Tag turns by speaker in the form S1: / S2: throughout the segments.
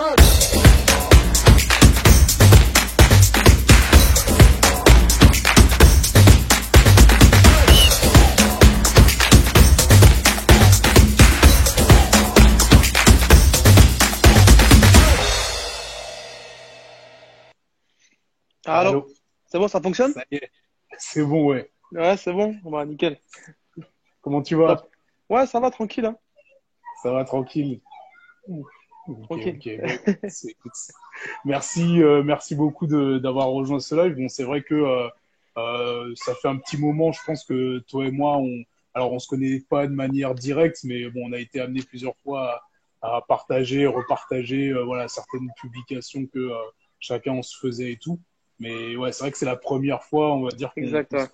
S1: Allô,
S2: Allô, c'est bon, ça fonctionne?
S1: ça y est, c'est bon, ouais.
S2: Ouais, c'est bon, bah nickel,
S1: Comment tu vas?
S2: top. Ouais, ça va, tranquille, hein,
S1: Ça va tranquille? Ok,
S2: tranquille.
S1: ok. Bah, écoute, merci, merci beaucoup d'avoir rejoint ce live. Bon, c'est vrai que ça fait un petit moment, je pense que toi et moi, alors on se connaît pas de manière directe, mais bon, on a été amené plusieurs fois à partager, repartager, voilà, certaines publications que chacun on se faisait et tout. Mais ouais, c'est vrai que c'est la première fois, on va dire
S2: Exact, ouais.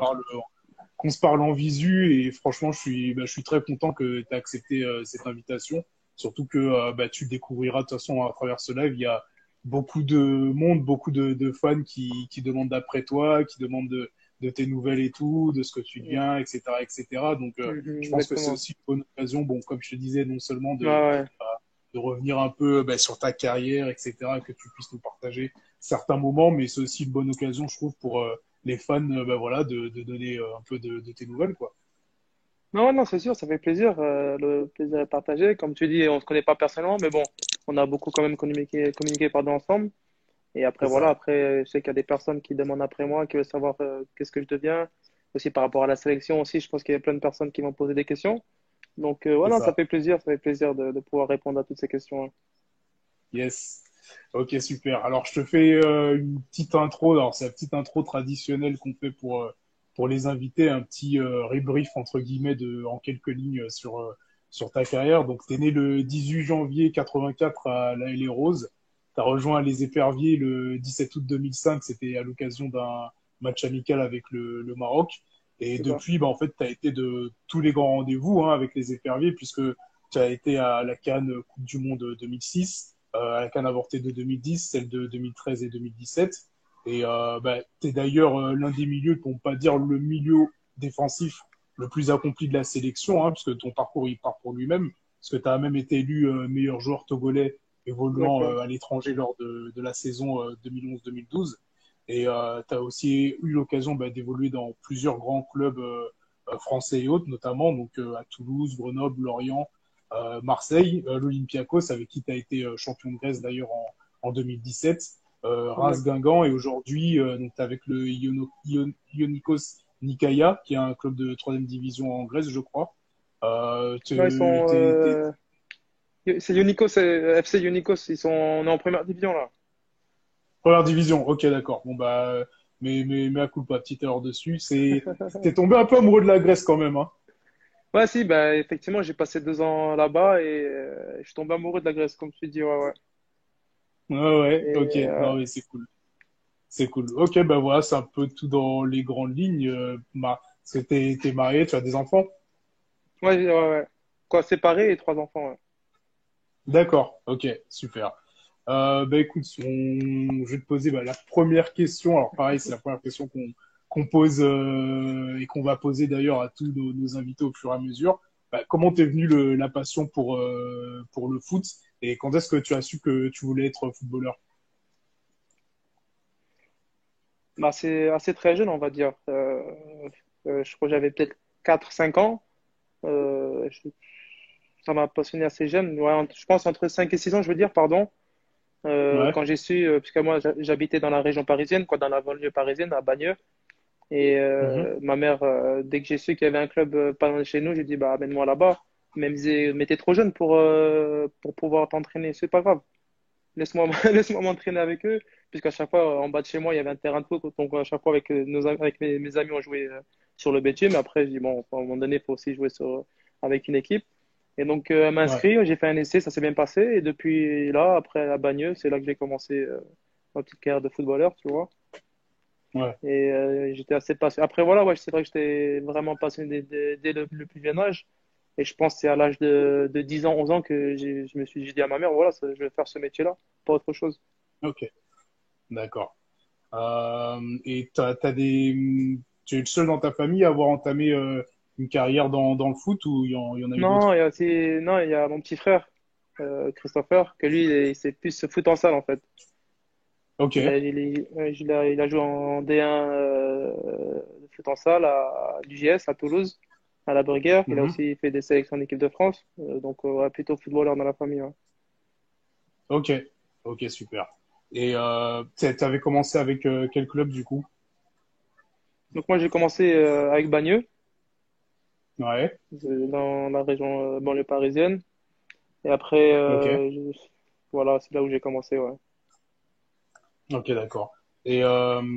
S1: qu'on se parle en visu et franchement, je suis très content que tu aies accepté cette invitation. Surtout que tu le découvriras de toute façon à travers ce live. Il y a beaucoup de monde, beaucoup de fans qui demandent d'après toi, qui demandent de tes nouvelles et tout, de ce que tu
S2: Mm,
S1: deviens, etc., etc. Donc, je pense que c'est
S2: exactement.
S1: aussi une bonne occasion, bon, comme je te disais, non seulement
S2: Ouais, ouais.
S1: de revenir un peu sur ta carrière, etc., que tu puisses nous partager certains moments, mais c'est aussi une bonne occasion, je trouve, pour les fans, voilà, de donner un peu de tes nouvelles, quoi.
S2: Non, non, c'est sûr, ça fait plaisir, le plaisir est partagé. Comme tu dis, on se connaît pas personnellement, mais bon, on a beaucoup quand même communiqué pardon, ensemble. Et après,
S1: C'est
S2: voilà,
S1: ça,
S2: après, je sais qu'il y a des personnes qui demandent après moi, qui veulent savoir qu'est-ce que je deviens. Aussi par rapport à la sélection aussi, je pense qu'il y a plein de personnes qui vont poser des questions. Donc,
S1: c'est
S2: voilà,
S1: ça.
S2: ça fait plaisir de pouvoir répondre à toutes ces questions.
S1: Yes. Ok, super. Alors, je te fais une petite intro. Alors, c'est la petite intro traditionnelle qu'on fait pour les invités, un petit rebrief, entre guillemets, en quelques lignes sur ta carrière. Donc, tu es né le 18 janvier 84 à La les Roses. Tu as rejoint les Éperviers le 17 août 2005. C'était à l'occasion d'un match amical avec le Maroc. Et
S2: C'est ça.
S1: depuis, bah, en fait, tu as été de tous les grands rendez-vous avec les Éperviers, puisque tu as été à la CAN Coupe du Monde 2006, à la CAN avortée de 2010, celle de 2013 et 2017. Et tu es d'ailleurs l'un des milieux, pour ne pas dire le milieu défensif le plus accompli de la sélection, puisque ton parcours, il part pour lui-même, parce que tu as même été élu meilleur joueur togolais évoluant
S2: D'accord.
S1: à l'étranger lors de la saison 2011-2012. Et tu as aussi eu l'occasion d'évoluer dans plusieurs grands clubs français et autres, notamment donc à Toulouse, Grenoble, Lorient, Marseille, l'Olympiakos, avec qui tu as été champion de Grèce d'ailleurs en 2017, Reims
S2: D'accord.
S1: Guingamp, et aujourd'hui, donc avec le Ionikos Nicaea, qui est un club de troisième division en Grèce, je crois.
S2: Non, ils sont, c'est Unico, c'est FC Unicos, ils sont, on est en première division là.
S1: Première division, ok, d'accord. Bon, mais à coup pas, petite erreur dessus. T'es tombé un peu amoureux de la Grèce quand même, hein.
S2: Ouais, si, bah, effectivement, j'ai passé 2 ans là-bas et je suis tombé amoureux de la Grèce, comme tu dis, ouais, ouais.
S1: Ouais, ouais, ok,
S2: Et,
S1: non, mais c'est cool. C'est cool. Ok, ben voilà, c'est un peu tout dans les grandes lignes. Parce que t'es marié, tu as des enfants?
S2: ouais, ouais, ouais. Quoi, séparé et 3 enfants, ouais.
S1: D'accord, ok, super. Écoute, je vais te poser la première question. Alors pareil, c'est la première question qu'on pose et qu'on va poser d'ailleurs à tous nos invités au fur et à mesure. Comment t'es venu la passion pour le foot et quand est-ce que tu as su que tu voulais être footballeur?
S2: Bah, c'est assez très jeune, on va dire. Je crois que j'avais peut-être 4 5 ans. Ça m'a passionné assez jeune. Ouais, je pense entre 5 et 6 ans, je veux dire, pardon.
S1: Ouais.
S2: Quand j'ai su, puisque moi j'habitais dans la région parisienne, quoi, dans la banlieue parisienne, à Bagneux. Et
S1: Mhm.
S2: ma mère, dès que j'ai su qu'il y avait un club pas loin de chez nous, j'ai dit, bah, amène-moi là-bas. Mais elle me disait, mais t'es trop jeune pour pouvoir t'entraîner. C'est pas grave. Laisse-moi, laisse-moi m'entraîner avec eux. Puisqu'à chaque fois, en bas de chez moi, il y avait un terrain de foot. Donc, à chaque fois, avec, avec mes amis, on jouait sur le BT. Mais après, je dis, bon, à un moment donné, il faut aussi jouer avec une équipe. Et donc, elle m'a
S1: Ouais.
S2: inscrit, j'ai fait un essai, ça s'est bien passé. Et depuis là, après à Bagneux, c'est là que j'ai commencé ma petite carrière de footballeur, tu vois.
S1: Ouais.
S2: Et j'étais assez passionné. Après, voilà, ouais, c'est vrai que j'étais vraiment passionné dès le plus jeune âge. Et je pense que c'est à l'âge de 10 ans, 11 ans que je me suis dit à ma mère, voilà, je vais faire ce métier-là, pas autre chose.
S1: Ok. D'accord. Et tu es le seul dans ta famille à avoir entamé une carrière dans le foot ou il y en a eu
S2: Non,
S1: d'autres?
S2: il y a aussi, non, il y a mon petit frère. Christopher, que lui, c'est plus foot en salle en fait.
S1: Ok.
S2: Il a joué en D1 de foot en salle à l'UGS à Toulouse, à la Brugère. Il a
S1: Mhm.
S2: aussi fait des sélections d'équipe de France. Donc, ouais, plutôt footballeur dans la famille. Ouais.
S1: Ok. Ok, super. Et t'avais commencé avec quel club du coup?
S2: Donc, moi, j'ai commencé avec Bagneux,
S1: Ouais.
S2: dans la région banlieue parisienne. Et après,
S1: Ok.
S2: voilà, c'est là où j'ai commencé. Ouais.
S1: Ok, d'accord. Et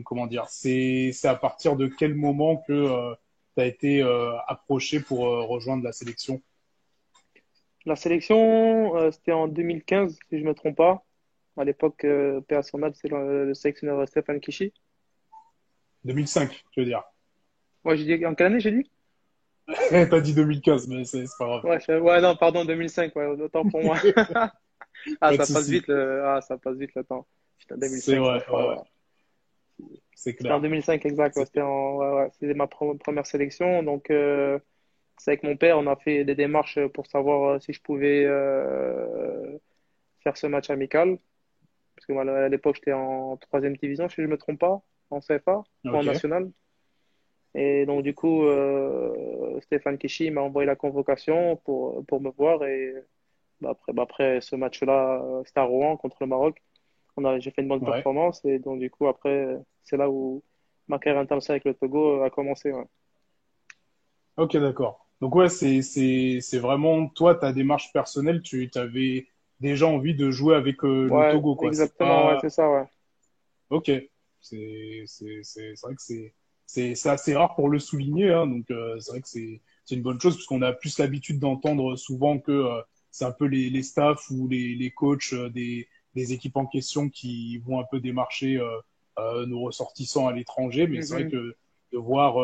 S1: comment dire, c'est à partir de quel moment que tu as été approché pour rejoindre la sélection?
S2: La sélection, c'était en 2015, si je me trompe pas. À l'époque, paix à son âme, c'est le sélectionneur Stéphane Kichy.
S1: 2005, tu veux dire.
S2: Moi, j'ai dit, en quelle année j'ai dit?
S1: T'as dit 2015, mais c'est pas grave.
S2: Ouais, ouais, non, pardon, 2005, ouais, autant pour moi. Ah,
S1: Pas de
S2: ça passe
S1: souci.
S2: vite ça passe vite le temps. Putain,
S1: C'est
S2: 2005, ça
S1: vrai,
S2: fera,
S1: ouais, ouais,
S2: ouais.
S1: c'est
S2: C'était en
S1: clair.
S2: 2005, exact, ouais,
S1: C'était.
S2: ouais, ouais, c'était ma première sélection. Donc, c'est avec mon père, on a fait des démarches pour savoir si je pouvais faire ce match amical. Parce que moi, à l'époque, j'étais en troisième division, si je ne me trompe pas, en CFA ou en
S1: Ok,
S2: national. Et donc, du coup, Stéphane Kichy m'a envoyé la convocation pour me voir. Et bah, après ce match-là, c'était à Rouen contre le Maroc. J'ai fait une bonne
S1: ouais.
S2: performance. Et donc, du coup, après, c'est là où ma carrière internationale avec le Togo a commencé. Ouais,
S1: Ok, d'accord. Donc ouais, c'est vraiment toi, ta démarche personnelle, tu avais déjà envie de jouer avec le
S2: ouais,
S1: Togo, quoi. C'est
S2: exactement, ouais,
S1: pas.
S2: c'est ça, ouais.
S1: Ok. C'est vrai que c'est assez rare pour le souligner, hein, donc c'est vrai que c'est une bonne chose parce qu'on a plus l'habitude d'entendre souvent que c'est un peu les staffs ou les coachs des équipes en question qui vont un peu démarcher nos ressortissants à l'étranger, mais c'est vrai
S2: Mhm.
S1: que de voir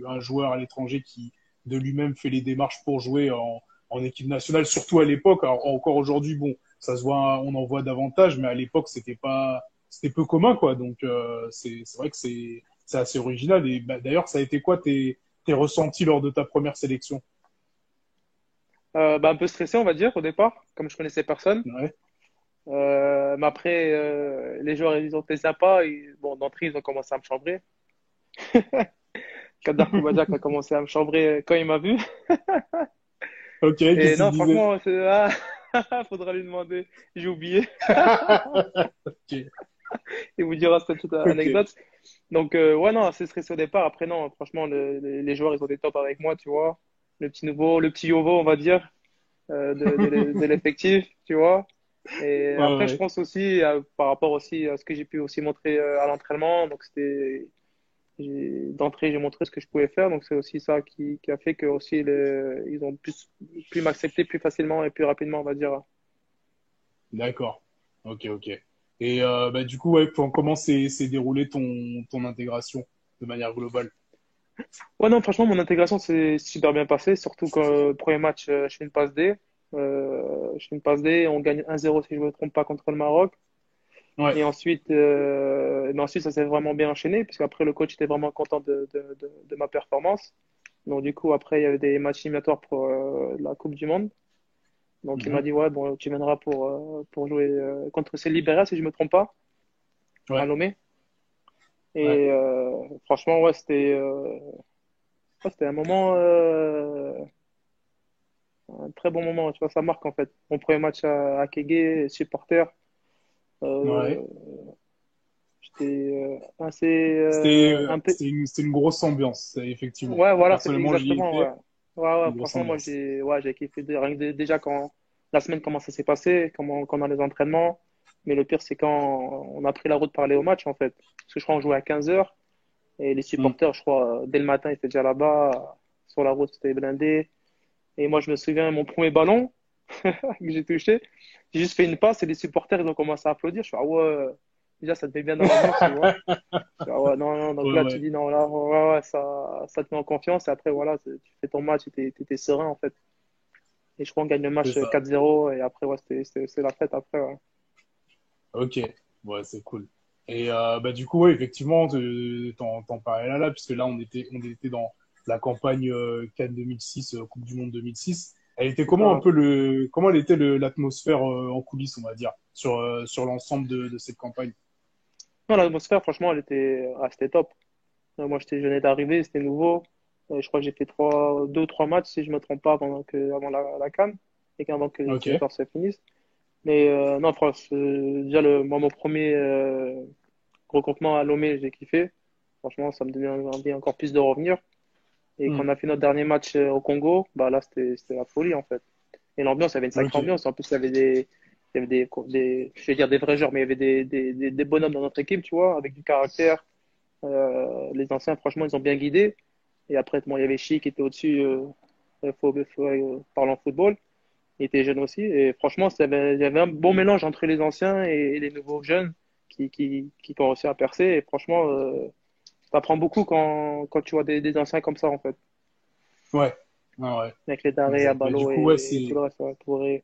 S1: un joueur à l'étranger qui de lui-même fait les démarches pour jouer en équipe nationale, surtout à l'époque, alors encore aujourd'hui, bon, ça se voit, on en voit davantage, mais à l'époque, c'était peu commun, quoi. Donc, c'est vrai que c'est assez original. Et bah, d'ailleurs, ça a été quoi tes ressentis lors de ta première sélection?
S2: Bah, un peu stressé, on va dire, au départ, comme je connaissais personne.
S1: Ouais.
S2: Mais après, les joueurs, ils ont été sympas. Bon, d'entrée, ils ont commencé à me chambrer. Kadar Koubadjak a commencé à me chambrer quand il m'a vu.
S1: Ok,
S2: Et
S1: qu'est-ce qu'il
S2: non,
S1: disait?
S2: franchement, faudra lui demander. J'ai oublié.
S1: Ok,
S2: Il vous dira cette petite
S1: ok.
S2: anecdote. Donc, ouais, non, assez stressé au départ. Après, non, franchement, les joueurs, ils ont des tops avec moi, tu vois. Le petit nouveau, le petit Yovo, on va dire, de l'effectif, tu vois. Et
S1: Ouais,
S2: après, je
S1: ouais.
S2: pense aussi, par rapport aussi à ce que j'ai pu aussi montrer à l'entraînement. Donc, d'entrée, j'ai montré ce que je pouvais faire. Donc, c'est aussi ça qui a fait que aussi ils ont pu m'accepter plus facilement et plus rapidement, on va dire.
S1: D'accord. Ok, ok. Et bah, du coup, ouais, comment s'est déroulé ton intégration de manière globale?
S2: Ouais, non, franchement, mon intégration s'est super bien passée, surtout quand le premier match, je fais une passe D. Je fais une passe D, on gagne 1-0 si je ne me trompe pas contre le Maroc.
S1: Ouais.
S2: Mais ensuite, ça s'est vraiment bien enchaîné, puisqu'après, le coach était vraiment content de ma performance. Donc, du coup, après, il y avait des matchs éliminatoires pour la Coupe du Monde. Donc, il m'a
S1: Mhm.
S2: dit, ouais, bon, tu viendras pour jouer contre c'est Libéria, si je ne me trompe pas, à
S1: Ouais.
S2: Lomé.
S1: Ouais.
S2: Et franchement, ouais, c'était un moment, un très bon moment. Tu vois, ça marque en fait. Mon premier match à Kégué, supporter.
S1: Ouais.
S2: Euh, J'étais assez un peu.
S1: C'était une grosse ambiance, effectivement.
S2: Ouais, voilà, c'est
S1: Personnellement, j'y
S2: exactement. Ouais,
S1: étais,
S2: ouais, ouais.
S1: une grosse
S2: Franchement, moi,
S1: ambiance.
S2: j'ai kiffé rien que déjà quand la semaine comment ça s'est passé, comment on a les entraînements. Mais le pire, c'est quand on a pris la route pour aller au match en fait. Parce que je crois qu'on jouait à 15h et les
S1: Hmm.
S2: supporters, je crois, dès le matin, ils étaient déjà là-bas. Sur la route, c'était blindé. Et moi, je me souviens, mon premier ballon que j'ai touché, j'ai juste fait une passe et les supporters, ils ont commencé à applaudir. Je fais, ah ouais, déjà, ça te met bien dans l'ambiance, tu vois. Je fais, ah ouais, non, non, donc
S1: Ouais,
S2: là, tu
S1: ouais,
S2: dis, non, là, ouais, ouais, ça te met en confiance. Et après, voilà, tu fais ton match et t'es serein, en fait. Et je crois qu'on gagne le
S1: c'est
S2: match
S1: ça.
S2: 4-0. Et après, ouais, c'est la fête après, ouais.
S1: Ok, ouais, c'est cool. Et bah du coup, ouais, effectivement, t'en parlais là, puisque là, on était dans la campagne Cannes 2006, Coupe du Monde 2006. Elle était comment un
S2: Voilà.
S1: peu comment elle était l'atmosphère en coulisses, on va dire, sur l'ensemble de cette campagne?
S2: Non, l'atmosphère, franchement, c'était top. Moi, je venais d'arriver, c'était nouveau. Je crois que j'ai fait deux ou trois matchs, si je me trompe pas, avant la CAN et qu'avant que les
S1: Ok,
S2: éliminatoires se finissent. Mais non, franchement, déjà, moi, mon premier regroupement à Lomé, j'ai kiffé. Franchement, ça me donnait envie encore plus de revenir. Et quand
S1: hmm,
S2: on a fait notre dernier match au Congo, bah là, c'était la folie, en fait. Et l'ambiance, il y avait une sacrée
S1: ok,
S2: ambiance. En plus, il y avait je vais dire des vrais joueurs, mais il y avait des bonhommes dans notre équipe, tu vois, avec du caractère. Les anciens, franchement, ils ont bien guidé. Et après, bon, il y avait Chi qui était au-dessus, parlant football. Il était jeune aussi. Et franchement, il y avait un bon mélange entre les anciens et les nouveaux jeunes qui ont réussi à percer. Et franchement, t'apprends beaucoup quand tu vois des anciens comme ça, en fait.
S1: ouais, ah ouais,
S2: Avec les Daré,
S1: exact. Bah, du
S2: Abalo
S1: coup, ouais,
S2: et tout le reste, ouais, Touré,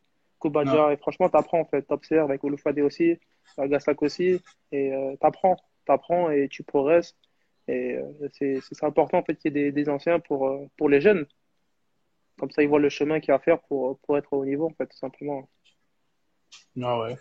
S1: non,
S2: Koubadia. Et franchement, t'apprends, en fait. T'observes avec Olufade aussi, Gassak aussi. Et t'apprends et tu progresses. Et c'est important, en fait, qu'il y ait des anciens pour les jeunes. Comme ça, ils voient le chemin qu'il y a à faire pour être au haut niveau, en fait, tout simplement.
S1: ah ouais.